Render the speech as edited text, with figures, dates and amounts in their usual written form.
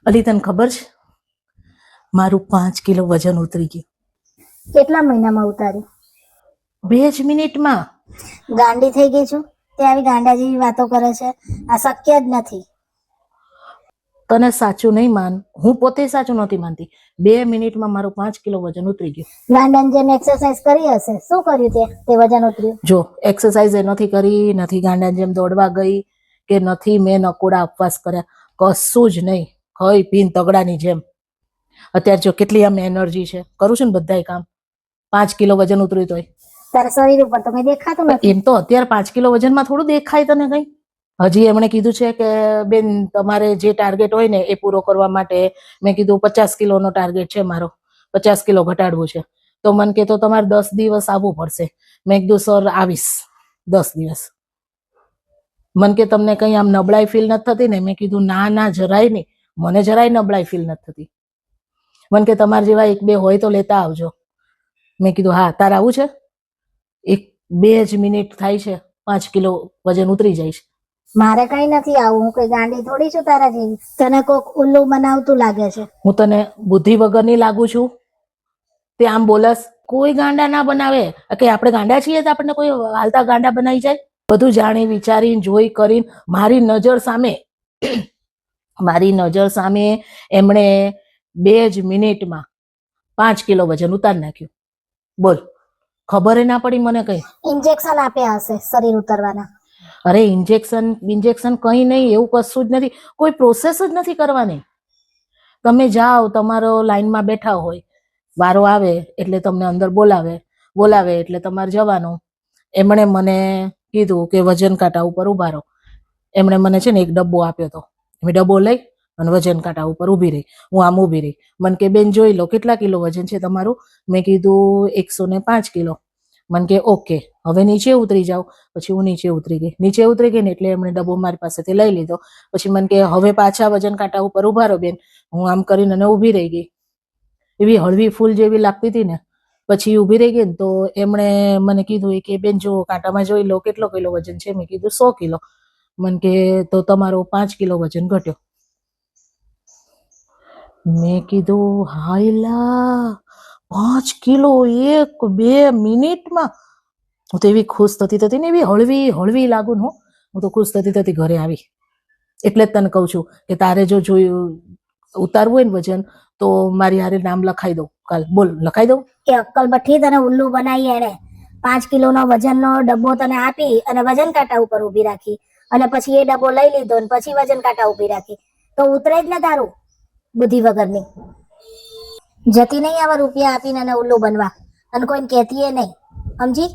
અલી તને ખબર છે મારું 5 કિલો વજન ઉતરી ગયું. કેટલા મહિનામાં ઉતાર્યું? 2 જ મિનિટમાં. ગાંડી થઈ ગઈ છું તે આવી ગાંડા જેવી વાતો કરે છે. આ શક્ય જ નથી. તને સાચું નહીં માન, હું પોતે સાચું નથી માનતી. 2 મિનિટમાં મારું 5 કિલો વજન ઉતરી ગયું. ગાંડાને જેમ એક્સરસાઇઝ કરી હશે. શું કર્યું તે વજન ઉતર્યું? જો એક્સરસાઇઝ નથી કરી, નથી ગાંડાની જેમ દોડવા ગઈ કે નથી મેં નકોડા ઉપવાસ કર્યા, કશું જ નહીં. ખાઈ પીને તગડાની જેમ. અત્યારે જો કેટલી આમ એનર્જી છે, કરું છું ને બધાય કામ. 5 કિલો વજન ઉતર્યું તોય. તારા શરીર ઉપર તો મેં દેખાતું નથી. એમ તો અત્યારે 5 કિલો વજનમાં થોડું દેખાય તને કઈ. હજી એમણે કીધું છે કે બેન તમારે જે ટાર્ગેટ હોય ને એ પૂરો કરવા માટે મેં કીધું 50 કિલોનો ટાર્ગેટ છે મારો, 50 કિલો ઘટાડવું છે. તો મને કે તો તમારે 10 દિવસ આવવું પડશે. મેં કીધું સર આવીશ 10 દિવસ. મને કે તમને કઈ આમ નબળાઈ ફીલ નથી થતી ને? મેં કીધું ના ના જરાય નહીં, મને જરાય નબળાઈ ફીલ નથી થતી. મને કે તમારા જેવા 1-2 હોય તો લેતા આવજો. મેં કીધું હા તારે આવું છે? 1-2 જ મિનિટ થાય છે 5 કિલો વજન ઉતરી જાય છે. મારે કઈ નથી આવું. હું કઈ ગાંડી થોડી છું તારા જેવી. તને કોક ઉલ્લુ બનાવતું લાગે છે. હું તને બુદ્ધિ વગરની લાગુ છું? તે આમ બોલસ. કોઈ ગાંડા ના બનાવે કે આપણે ગાંડા છીએ તો આપણને કોઈ હાલતા ગાંડા બનાવી જાય? બધું જાણી વિચારીને જોઈ કરીને મારી નજર સામે એમણે 2 જ મિનિટમાં 5 કિલો વજન ઉતારી નાખ્યું. બોલ, ખબર ના પડી મને કઈ? ઇન્જેક્શન આપ્યા હશે શરીર ઉતરવાના. અરે ઇન્જેક્શન કઈ નહીં, એવું કશું જ નથી. કોઈ પ્રોસેસ જ નથી કરવાની. તમે જાઓ, તમારો લાઈનમાં બેઠા હોય, વારો આવે એટલે તમને અંદર બોલાવે એટલે તમારે જવાનું. એમણે મને કીધું કે વજન કાંટા ઉપર ઉભા રહો. એમણે મને છે ને એક ડબ્બો આપ્યો હતો. મેં ડબ્બો લઈ અને વજન કાંટા ઉપર ઊભી રહી. હું આમ ઊભી રહી. મને કે બેન જોઈ લો કેટલા કિલો વજન છે તમારું? મેં કીધું 105 કિલો. મને કે ઓકે હવે નીચે ઉતરી જાઓ. પછી હું નીચે ઉતરી ગઈ ને એટલે એમણે ડબ્બો મારી પાસેથી લઈ લીધો. પછી મને કે હવે પાછા વજન કાંટા ઉપર ઉભા રહો બેન. હું આમ કરીને અને ઊભી રહી ગઈ. એવી હળવી ફૂલ જેવી લાગતી હતી ને. પછી ઊભી રહી ગઈ ને તો એમણે મને કીધું કે બેન જો કાંટામાં જોઈ લો કેટલો કિલો વજન છે? મેં કીધું 100 કિલો. મને કે તો તમારો 5 કિલો વજન ઘટ્યો. મેં કીધું હાયલા 5 કિલો 1-2 મિનિટમાં. હું તો એવી ખુશ થતી ને, એવી હળવી લાગુ ને. હું તો ખુશ થતી ઘરે આવી. એટલે જ તને કહું છું કે તારે જો જોયું ઉતારવું હોય ને વજન તો મારી હારે નામ લખાઈ દઉં કાલ. બોલ, લખાઈ દઉં? એ અક્કલ બઠી તને ઉલ્લુ બનાવી એને. 5 કિલોનો વજનનો ડબ્બો તને આપી અને વજન કાંટા ઉપર ઊભી રાખી અને પછી એ ડબ્બો લઈ લીધો અને પછી વજન કાંટા ઊભી રાખી તો ઉતરે જ ને તારું બુદ્ધિ વગરની. જતી નહીં આવા રૂપિયા આપીને અને ઉલ્લુ બનવા અને કોઈને કહેતી એ નહીં, સમજી?